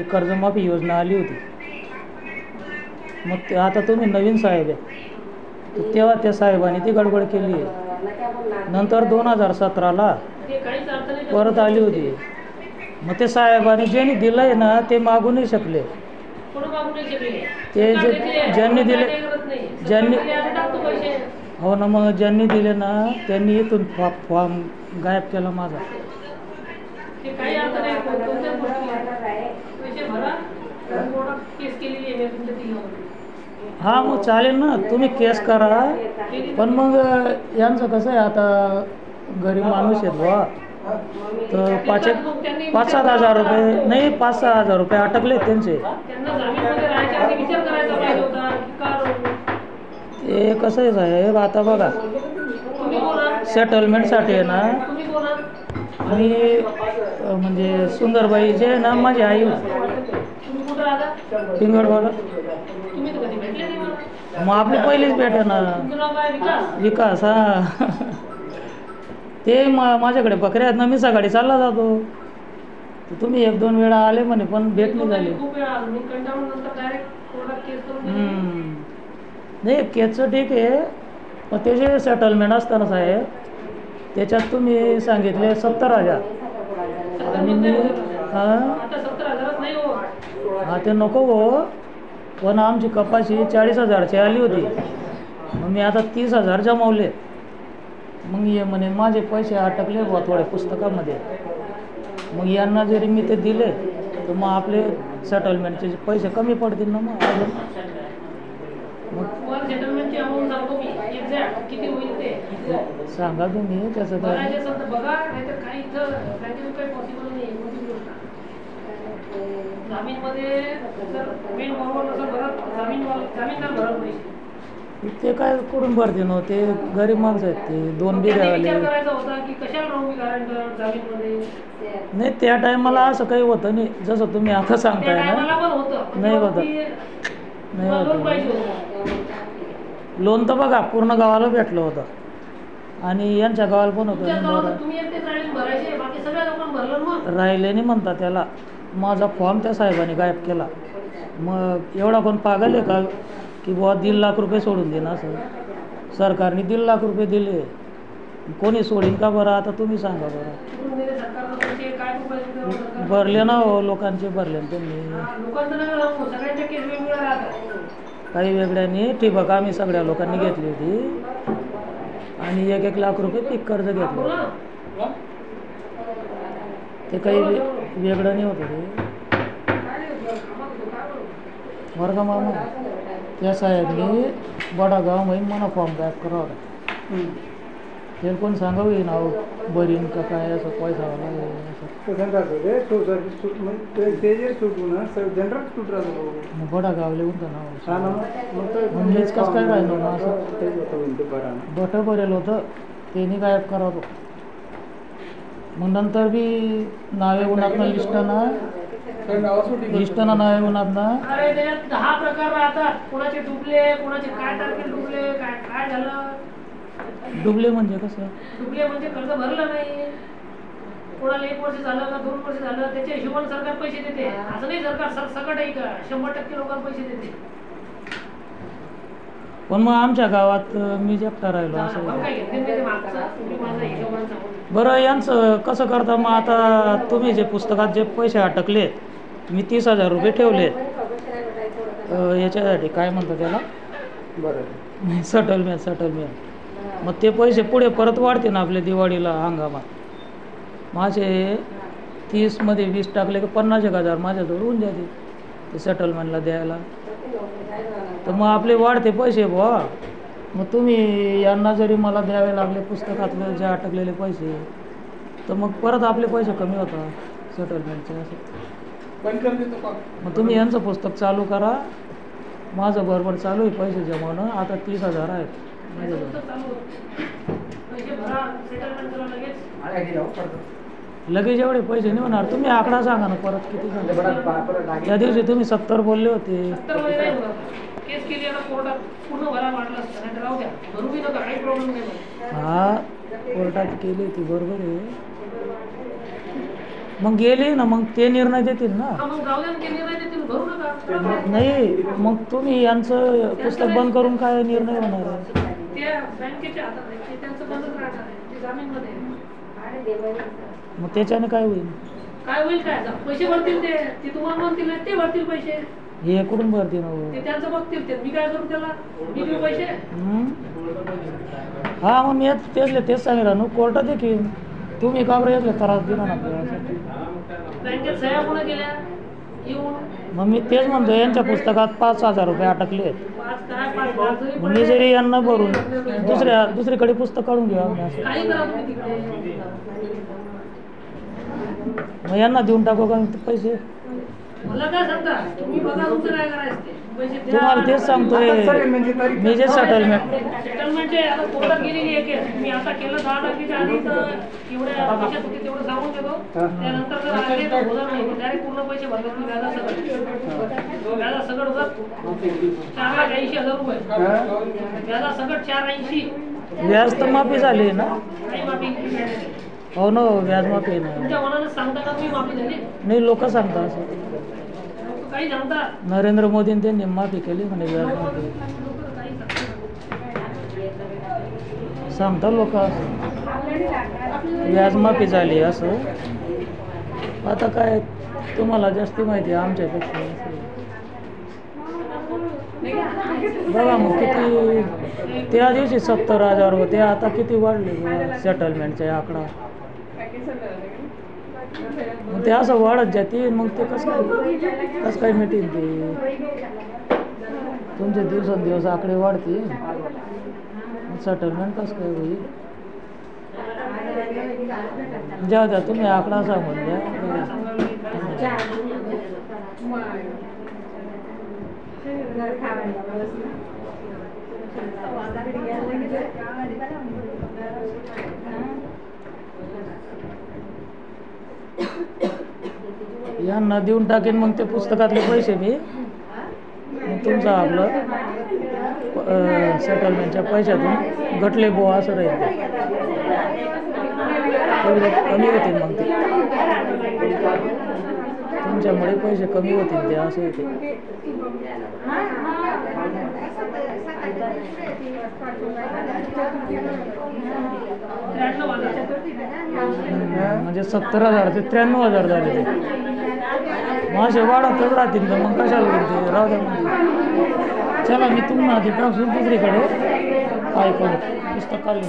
कर्जमाफी योजना आली होती. मग ते आता तुम्ही नवीन साहेब आहे, तर तेव्हा त्या साहेबांनी ती गडबड केली आहे. नंतर 2017ला परत आली होती. मग ते साहेबांनी ज्यांनी दिलं आहे ना ते मागू नाही शकले. ते ज्यांनी दिले हो ना, मग ज्यांनी दिले ना त्यांनी इथून फॉर्म गायब केला माझा. हां, मग चालेल ना, तुम्ही केस करा. पण मग यांचं कसं आहे, आता गरीब माणूस आहेत बुवा, तर 5-7 हजार रुपये नाही, 5-6 हजार रुपये अटकले त्यांचे. ते कसं आहे साहेब, आता बघा सेटलमेंटसाठी आहे ना, मी म्हणजे सुंदरबाई जे आहे ना माझी आई पिंगळवाला, मग आपली पहिलीच भेट आहे ना विकास. हा ते माझ्याकडे बकऱ्या आहेत ना, मी सकाळी चालला जातो. तुम्ही 1-2 वेळा आले म्हणे पण भेट नाही झाली. नाही, केसचं ठीक आहे, पण त्याचे सेटलमेंट असताना साहेब त्याच्यात तुम्ही सांगितले 70,000 आणि मी हां ते नको हो, पण आमची कपाशी 40,000ची आली होती. मग मी आता 30,000 जमवले. मग ये म्हणे माझे पैसे अटकले बुवा थोडे पुस्तकामध्ये. मग यांना जरी मी ते दिले तर मग आपले सेटलमेंटचे पैसे कमी पडतील ना. मग सांगा तुम्ही त्याचं काय. ते काय करून भरते ना, ते गरीब माणसं आहेत, ते 2 बिघावाले. नाही, त्या टायमाला असं काही होतं नाही जसं तुम्ही आता सांगताय ना. नाही होतं, नाही होतं. लोन तर बघा पूर्ण गावाला भेटलं होतं आणि यांच्या गावाला पण होतं. राहिले नाही म्हणता त्याला. माझा फॉर्म त्या साहेबांनी गायब केला. मग एवढा कोण पागल आहे का की बुवा 1.5 लाख रुपये सोडून देणं. असं सरकारने 1.5 लाख रुपये दिले, कोणी सोडीन का बरं? आता तुम्ही सांगा बरं. भरले ना हो, लोकांचे भरले त्यांनी. काही वेगळ्याने ठिबक आम्ही सगळ्या लोकांनी घेतली होती आणि 1-1 लाख रुपये पीक कर्ज घेतलं. ते काही वेगळं नाही होतं ते. वर्ग मामा त्या साहेबने बडागाव मध्ये मला फॉर्म गायब करा होता. ते कोण सांगावं नाव बरीन का काय असं पैसावाला बडागावले होतं नाव. म्हणजेच कसं काय राहिलं ना, असं बट भरेल होतं त्यांनी गायब करावं. मग नंतर बी नावे उन्हात लिस्टनं नावे उन्हात ना. 10 प्रकार राहतात, कोणाचे डुबले, कोणाचे काय तारखेला डुबले, काय झालं. डुबले म्हणजे कसं? डुबले म्हणजे कर्ज भरलं नाही, कोणाला 1 वर्ष झालं का 2 वर्ष झालं, त्याच्या हिशोबाने सरकार पैसे देते. असं नाही सरकार सकट आहे का 100% लोकांना पैसे देते. पण मग आमच्या गावात मी एकटा राहिलो असं. बरं, यांचं कसं करता मग? आता तुम्ही जे पुस्तकात जे पैसे अटकले, मी 30,000 रुपये ठेवले याच्यासाठी, काय म्हणतात त्याला, बरं सेटलमेंट. मग ते पैसे पुढे परत वाढते ना आपल्या दिवाळीला हंगामात. माझे 30 मध्ये 20 टाकले की 50,000 माझ्याजवळ होऊन जाते ते सेटलमेंटला द्यायला. तर मग आपले वाढते पैसे बुवा. मग तुम्ही यांना जरी मला द्यावे लागले पुस्तकातले जे अटकलेले पैसे, तर मग परत आपले पैसे कमी होतात सेटलमेंटचे. असं मग तुम्ही यांचं पुस्तक चालू करा, माझं बरोबर चालू आहे पैसे जमवणं. आता 30,000 आहेत माझ्याजवळ. लगेच एवढे पैसे नाही होणार. तुम्ही आकडा सांगा ना परत किती झाले. त्या दिवशी तुम्ही 70 बोलले होते. हा, कोर्टात केली होती, बरोबर आहे. मग गेली ना, मग ते निर्णय देतील ना. हा, मग जाऊ द्या ना, ते निर्णय देतील, भरू नका. नाही, मग तुम्ही यांचं पुस्तक बंद करून काय निर्णय होणार आहे? ते बँकेच्या हातात आहे, ते त्यांचं बंदच राहणार आहे, ते जामीनमध्ये आहे. मग त्याच्याने काय होईल? काय होईल काय? पैसे भरतील ते तुम्हाला म्हणतील नाही, ते भरतील पैसे. हे कुठून भरतील? ते त्यांचं बघतील, ते मी काय करू त्याला? मी देऊ पैसे? हा, मग मी तेच सांगितलं ना, कोर्टात देखील तुम्ही का बरं येतले त्रास दिला ना आपल्याला? बँकेत सह्या कोणा केल्या येऊन? मग मी तेच म्हणतो, यांच्या पुस्तकात 5,000 रुपये अटकले आहेत. 5 लाख जरी मी जरी यांना भरून दुसरीकडे पुस्तक काढून घेऊ आम्ही असं. काही करा तुम्ही तिकडे. मग यांना देऊन टाकू का पैसे? मला काय सांगता तुम्ही? बघा तुमचं काय करायचं ते. पैसे द्या. तुम्हाला तेच सांगतोय मी, जे सेटलमेंटचे आता कोर्टात गेलेली आहे केस. मी आता केलं 10 तारखेच्या आधी, तर एवढ्या पैशात होते तेवढं सांगून देतो. त्यानंतर जर आले तर होणार नाही, डायरेक्ट पूर्ण पैसे भरले तुम्ही. व्याजा सगळं होतात 4,80,000 रुपये. व्याजा सगळं 4,80. व्याज तर माफी झाली ना? काही माफी हो ना, व्याज माफी नाही. तुमच्या मनानं सांगता का तुम्ही माफी झाली? नाही, लोक सांगतात असं. लोक काही सांगतात. नरेंद्र मोदींनी त्यांनी माफी केली म्हणे, व्याज माफी लोक काही सांगतात. सांगतात लोक असं, व्याज माफी झाली असं. आता काय तुम्हाला जास्ती माहिती आहे आमच्यापेक्षा. बघा मग किती त्या दिवशी 70,000 होते, आता किती वाढले सेटलमेंटचे आकडा. मग ते असं वाढत जाते, मग ते कसं काय मिटेल ते? तुमचे दिवसेंदिवस आकडे वाढतील, सेटलमेंट कसं काय होईल? जाऊ द्या, तुम्ही आकडा सांगून द्या. यांना देऊन टाकेन मग ते पुस्तकातले पैसे मी. मग तुमचं आपलं सेटलमेंटच्या पैशातून घटले बो असं राहील. तेवढे कमी होतील मग ते, तुमच्यामुळे पैसे कमी होतील ते असं होते. म्हणजे 70,000 ते 93,000 झाले ते. माझे वाढतच राहतील तर मग कशाला होईल ते? राहू द्या म्हणजे. चला, मी तुम्हाला आधी टाकून दुसरीकडे काय करू, पुस्तक काढलं.